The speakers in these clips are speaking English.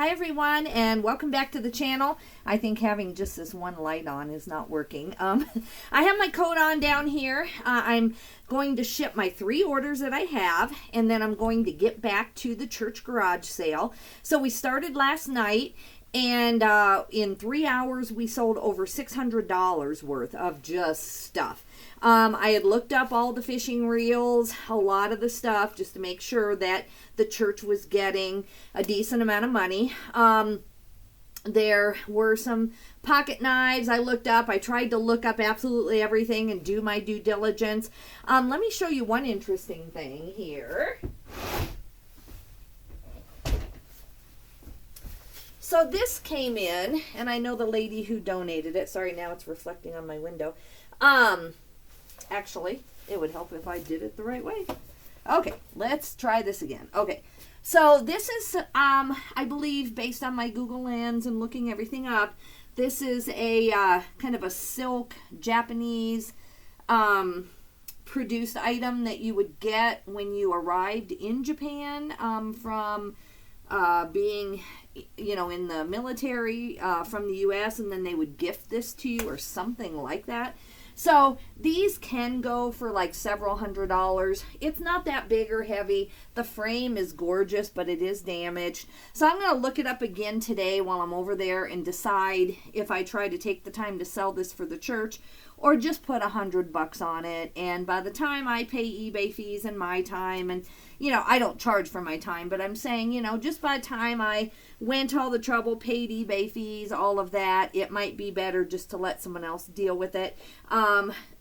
Hi everyone, and welcome back to the channel. I think having just this one light on is not working. I have my coat on down here. I'm going to ship my 3 orders that I have, and then I'm going to get back to the church garage sale. So we started last night, and in 3 hours we sold over $600 worth of just stuff. I had looked up all the fishing reels, a lot of the stuff, just to make sure that the church was getting a decent amount of money. There were some pocket knives I looked up. I tried to look up absolutely everything and do my due diligence. Let me show you one interesting thing here. So this came in, and I know the lady who donated it. Sorry, now it's reflecting on my window. Actually, it would help if I did it the right way. Okay, let's try this again. Okay, so this is, I believe, based on my Google Lens and looking everything up, this is a kind of a silk Japanese produced item that you would get when you arrived in Japan from being, you know, in the military from the U.S., and then they would gift this to you or something like that. So these can go for like several $100s. It's not that big or heavy. The frame is gorgeous, but it is damaged. So I'm going to look it up again today while I'm over there and decide if I try to take the time to sell this for the church or just put $100 on it. And by the time I pay eBay fees and my time, and you know, I don't charge for my time, but I'm saying, you know, just by the time I went all the trouble, paid eBay fees, all of that, it might be better just to let someone else deal with it.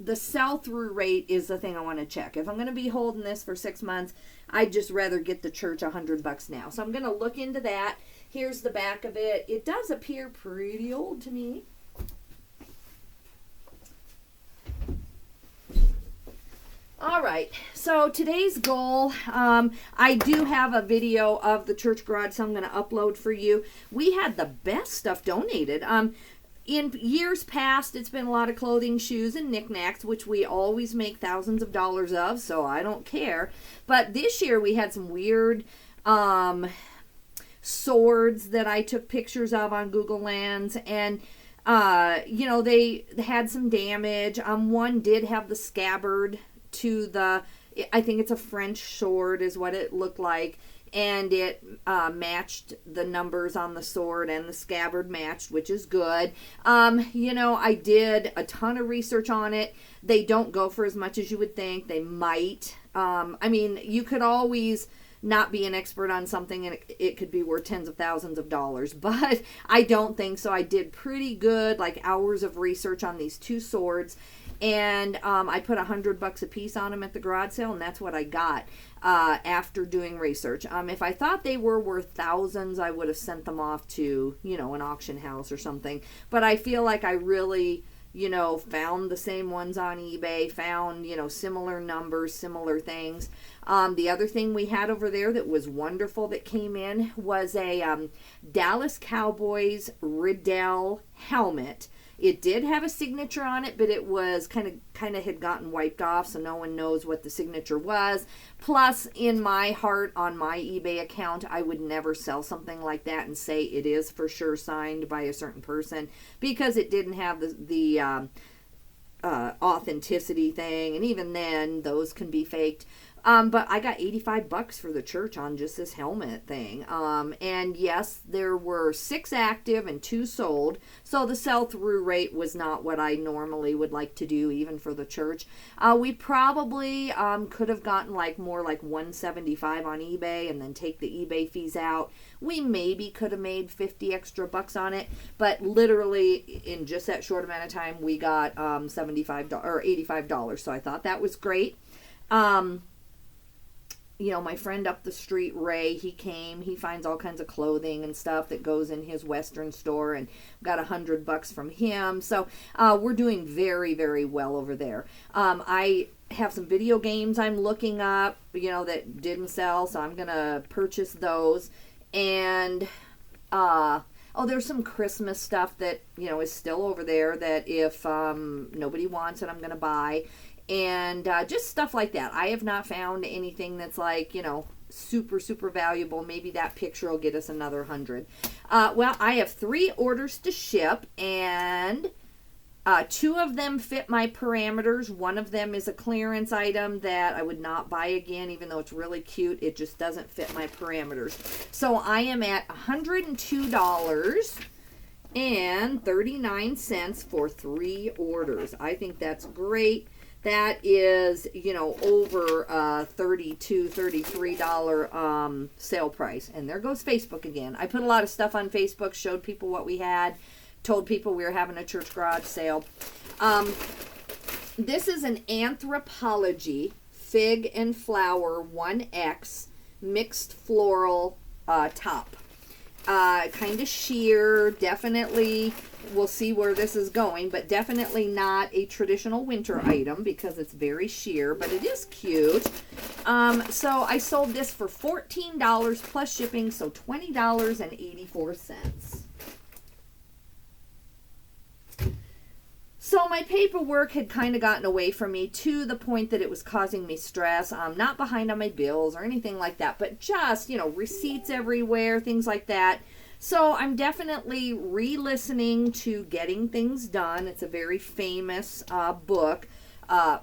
The sell-through rate is the thing I want to check. If I'm going to be holding this for 6 months, I'd just rather get the church $100 now. So I'm going to look into that. Here's the back of it. It does appear pretty old to me. All right, so today's goal, I do have a video of the church garage, so I'm going to upload for you. We had the best stuff donated. In years past, it's been a lot of clothing, shoes, and knickknacks, which we always make thousands of dollars of, so I don't care. But this year, we had some weird swords that I took pictures of on Google Lens, and you know, they had some damage. One did have the scabbard to the, I think it's a French sword is what it looked like, and it matched the numbers on the sword, and the scabbard matched, which is good. You know, I did a ton of research on it. They don't go for as much as you would think. They might. I mean, you could always not be an expert on something, and it could be worth tens of thousands of dollars, but I don't think so. I did pretty good, like hours of research on these 2 swords, and I put $100 a piece on them at the garage sale, and that's what I got after doing research. If I thought they were worth thousands, I would have sent them off to, you know, an auction house or something. But I feel like I really, you know, found the same ones on eBay, found, you know, similar numbers, similar things. The other thing we had over there that was wonderful that came in was a Dallas Cowboys Riddell helmet. It did have a signature on it, but it was kind of had gotten wiped off, so no one knows what the signature was. Plus, in my heart, on my eBay account, I would never sell something like that and say it is for sure signed by a certain person, because it didn't have the authenticity thing, and even then, those can be faked. But I got $85 for the church on just this helmet thing. And yes, there were 6 active and 2 sold. So the sell-through rate was not what I normally would like to do, even for the church. We probably could have gotten more like $175 on eBay and then take the eBay fees out. We maybe could have made 50 extra bucks on it, but literally in just that short amount of time, we got $75 or $85. So I thought that was great. You know, my friend up the street, Ray, he came, he finds all kinds of clothing and stuff that goes in his Western store, and got $100 from him. So we're doing very, very well over there. I have some video games I'm looking up, you know, that didn't sell, so I'm going to purchase those. And, oh, there's some Christmas stuff that, you know, is still over there that if nobody wants it, I'm going to buy. And just stuff like that. I have not found anything that's like, you know, super, super valuable. Maybe that picture will get us another 100. Well, I have 3 orders to ship, and 2 of them fit my parameters. One of them is a clearance item that I would not buy again, even though it's really cute. It just doesn't fit my parameters. So I am at $102.39 for 3 orders. I think that's great. That is, you know, over $32, $33 sale price. And there goes Facebook again. I put a lot of stuff on Facebook, showed people what we had, told people we were having a church garage sale. This is an Anthropologie Fig and Flower 1X mixed floral top. Kind of sheer, definitely, we'll see where this is going, but definitely not a traditional winter item because it's very sheer, but it is cute. So I sold this for $14 plus shipping, so $20.84. So my paperwork had kind of gotten away from me to the point that it was causing me stress. I'm not behind on my bills or anything like that, but just, you know, receipts everywhere, things like that. So I'm definitely re-listening to Getting Things Done. It's a very famous book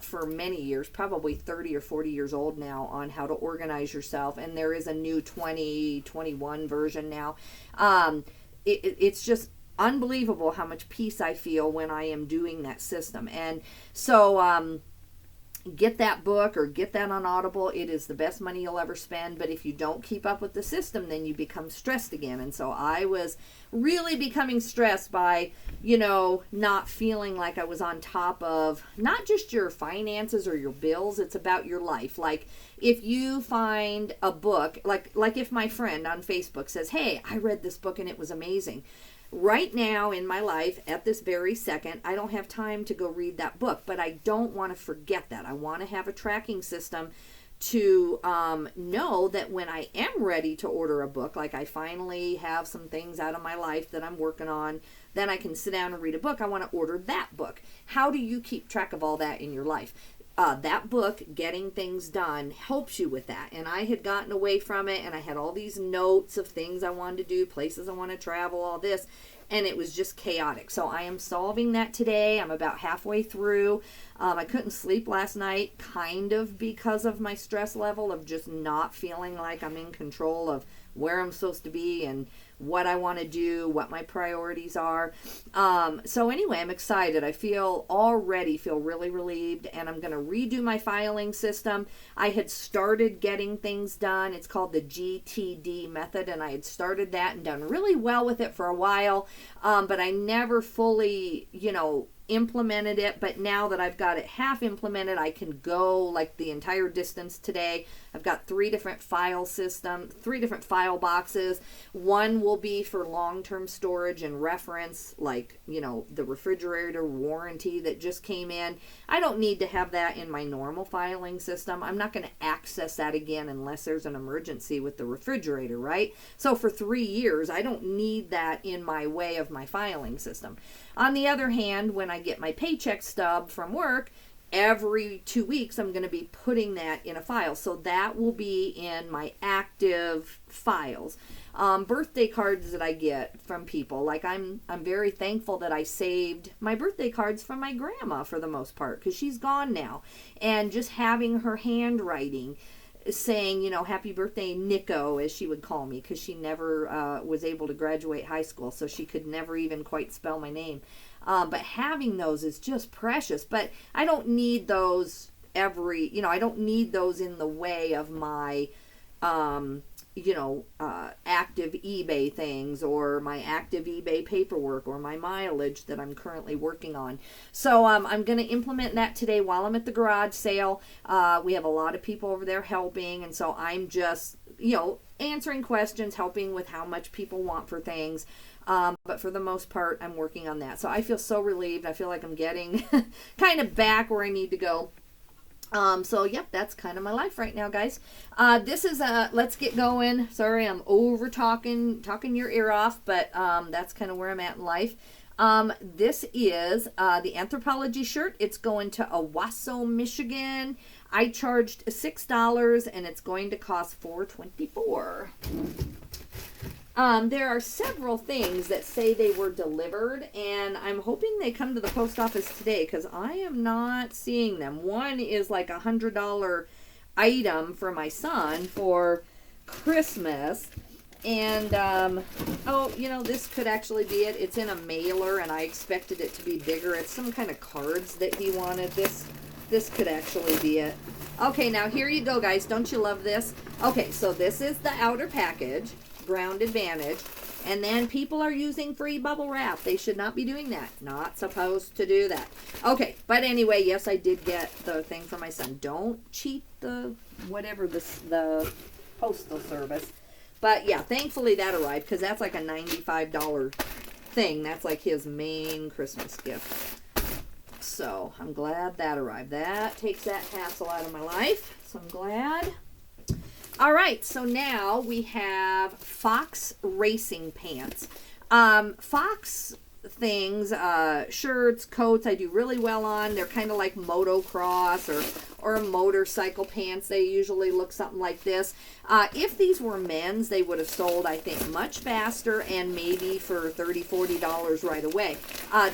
for many years, probably 30 or 40 years old now, on how to organize yourself. And there is a new 2021 version now. It's just unbelievable how much peace I feel when I am doing that system. And so get that book or get that on Audible. It is the best money you'll ever spend. But if you don't keep up with the system, then you become stressed again. And so I was really becoming stressed by, you know, not feeling like I was on top of not just your finances or your bills. It's about your life. Like if you find a book, like if my friend on Facebook says, hey, I read this book and it was amazing. Right now in my life, at this very second, I don't have time to go read that book, but I don't want to forget that. I want to have a tracking system to know that when I am ready to order a book, like I finally have some things out of my life that I'm working on, then I can sit down and read a book. I want to order that book. How do you keep track of all that in your life? That book, Getting Things Done, helps you with that. And I had gotten away from it, and I had all these notes of things I wanted to do, places I want to travel, all this, and it was just chaotic. So I am solving that today. I'm about halfway through. I couldn't sleep last night, kind of because of my stress level of just not feeling like I'm in control of where I'm supposed to be and what I want to do, what my priorities are. So anyway, I'm excited. I already feel really relieved, and I'm going to redo my filing system. I had started Getting Things Done. It's called the GTD method, and I had started that and done really well with it for a while, but I never fully, you know, implemented it. But now that I've got it half implemented, I can go like the entire distance today. I've got 3 different file boxes. One will be for long-term storage and reference, like, you know, the refrigerator warranty that just came in. I don't need to have that in my normal filing system. I'm not going to access that again unless there's an emergency with the refrigerator, right? So for 3 years, I don't need that in my way of my filing system. On the other hand, when I get my paycheck stub from work, every 2 weeks I'm going to be putting that in a file. So that will be in my active files. Birthday cards that I get from people, like I'm very thankful that I saved my birthday cards from my grandma for the most part, because she's gone now, and just having her handwriting saying, you know, happy birthday Nico, as she would call me, because she never was able to graduate high school, so she could never even quite spell my name. But having those is just precious. But I don't need those I don't need those in the way of my, active eBay things, or my active eBay paperwork, or my mileage that I'm currently working on. So I'm going to implement that today while I'm at the garage sale. We have a lot of people over there helping, and so I'm just, answering questions, helping with how much people want for things. But for the most part, I'm working on that. So I feel so relieved. I feel like I'm getting kind of back where I need to go. So yep, that's kind of my life right now, guys. This is let's get going. Sorry, I'm over talking your ear off, but that's kind of where I'm at in life. This is the Anthropologie shirt. It's going to Owasso, Michigan. I charged $6 and it's going to cost $4.24. There are several things that say they were delivered, and I'm hoping they come to the post office today because I am not seeing them. One is like $100 item for my son for Christmas. And, oh, you know, this could actually be it. It's in a mailer, and I expected it to be bigger. It's some kind of cards that he wanted. This could actually be it. Okay, now here you go, guys. Don't you love this? Okay, so this is the outer package, Ground Advantage. And then people are using free bubble wrap. They should not be doing that. Not supposed to do that. Okay, but anyway, yes, I did get the thing for my son. Don't cheat the, whatever, the postal service. But yeah, thankfully that arrived because that's like a $95 thing. That's like his main Christmas gift. So I'm glad that arrived. That takes that hassle out of my life. So I'm glad. All right, so now we have Fox racing pants. Fox things, shirts, coats, I do really well on. They're kind of like motocross or motorcycle pants. They usually look something like this. If these were men's, they would have sold, I think, much faster and maybe for $30, $40 right away.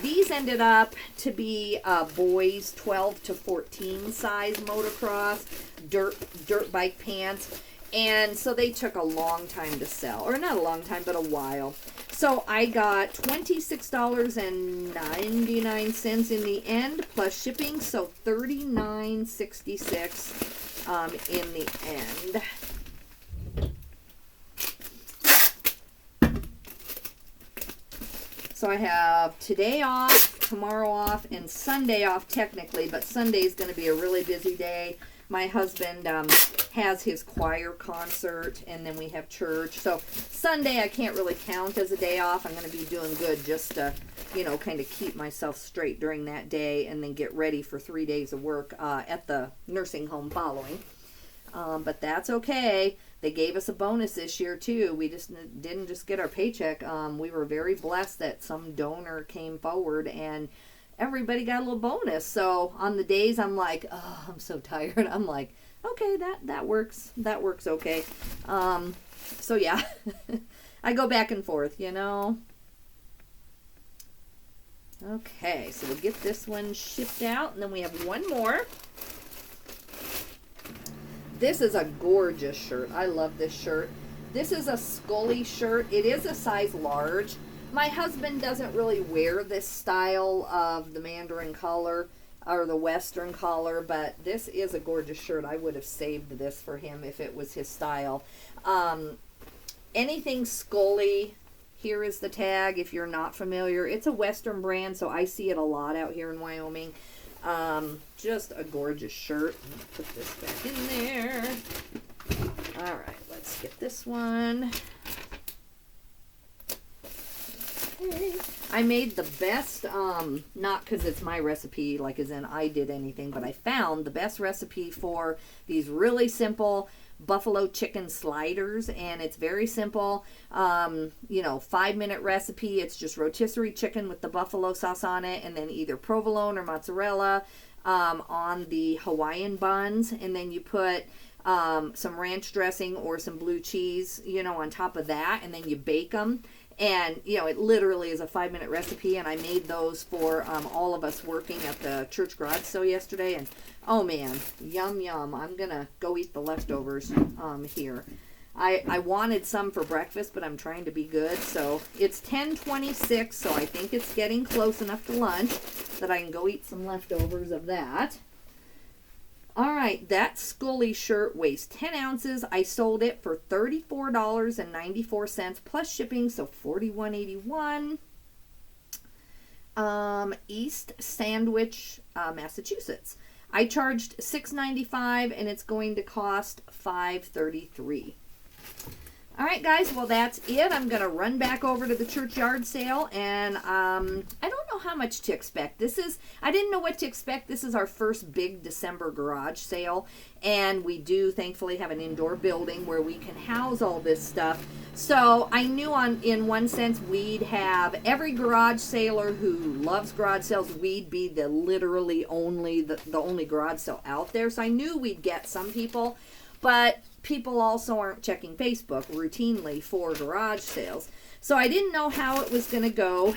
These ended up to be boys 12 to 14 size motocross, dirt bike pants. And so they took a long time to sell, or not a long time, but a while. So I got $26.99 in the end, plus shipping, so $39.66 in the end. So I have today off, tomorrow off, and Sunday off technically, but Sunday is going to be a really busy day. My husband has his choir concert, and then we have church. So Sunday I can't really count as a day off. I'm going to be doing good just to, you know, kind of keep myself straight during that day and then get ready for 3 days of work at the nursing home following. But that's okay. They gave us a bonus this year, too. We just didn't just get our paycheck. We were very blessed that some donor came forward and everybody got a little bonus. So on the days I'm like, oh, I'm so tired, I'm like, okay, that works. That works okay. So yeah, I go back and forth, you know. Okay, so we'll get this one shipped out, and then we have one more. This is a gorgeous shirt. I love this shirt. This is a Scully shirt. It is a size large. My husband doesn't really wear this style of the Mandarin collar or the Western collar, but this is a gorgeous shirt. I would have saved this for him if it was his style. Anything Scully, here is the tag if you're not familiar. It's a Western brand, so I see it a lot out here in Wyoming. Just a gorgeous shirt. Put this back in there. All right, let's get this one. I made the best, not because it's my recipe, like as in I did anything, but I found the best recipe for these really simple buffalo chicken sliders, and it's very simple. 5-minute recipe. It's just rotisserie chicken with the buffalo sauce on it, and then either provolone or mozzarella on the Hawaiian buns, and then you put some ranch dressing or some blue cheese, on top of that, and then you bake them. And, it literally is a 5-minute recipe, and I made those for all of us working at the church garage sale yesterday, and oh man, yum yum. I'm going to go eat the leftovers here. I wanted some for breakfast, but I'm trying to be good, so it's 10:26, so I think it's getting close enough to lunch that I can go eat some leftovers of that. All right, that Scully shirt weighs 10 ounces. I sold it for $34.94 plus shipping, so $41.81. East Sandwich, Massachusetts. I charged $6.95, and it's going to cost $5.33. All right, guys, well, that's it. I'm going to run back over to the church yard sale, and I don't know how much to expect. I didn't know what to expect. This is our first big December garage sale, and we do thankfully have an indoor building where we can house all this stuff. So I knew in one sense we'd have every garage sailor who loves garage sales, we'd be the only garage sale out there. So I knew we'd get some people, but people also aren't checking Facebook routinely for garage sales. So I didn't know how it was going to go.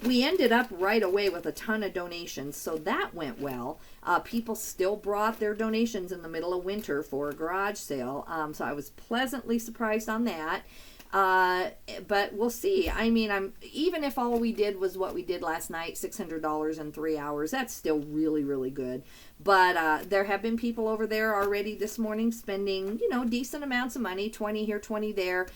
We ended up right away with a ton of donations, so that went well. People still brought their donations in the middle of winter for a garage sale, so I was pleasantly surprised on that. But we'll see. I mean, even if all we did was what we did last night, $600 in 3 hours, that's still really, really good. But there have been people over there already this morning spending, decent amounts of money, 20 here, 20 there.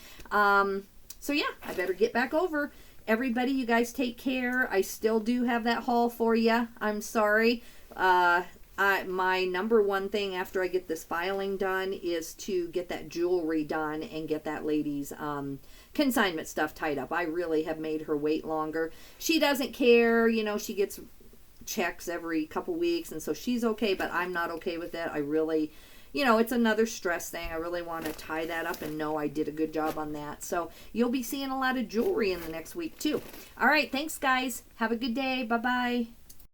So yeah, I better get back over. Everybody, you guys take care. I still do have that haul for you. I'm sorry. My number one thing after I get this filing done is to get that jewelry done and get that lady's consignment stuff tied up. I really have made her wait longer. She doesn't care. She gets checks every couple weeks, and so she's okay, but I'm not okay with it. I really... it's another stress thing. I really want to tie that up and know I did a good job on that. So you'll be seeing a lot of jewelry in the next week too. All right. Thanks, guys. Have a good day. Bye-bye.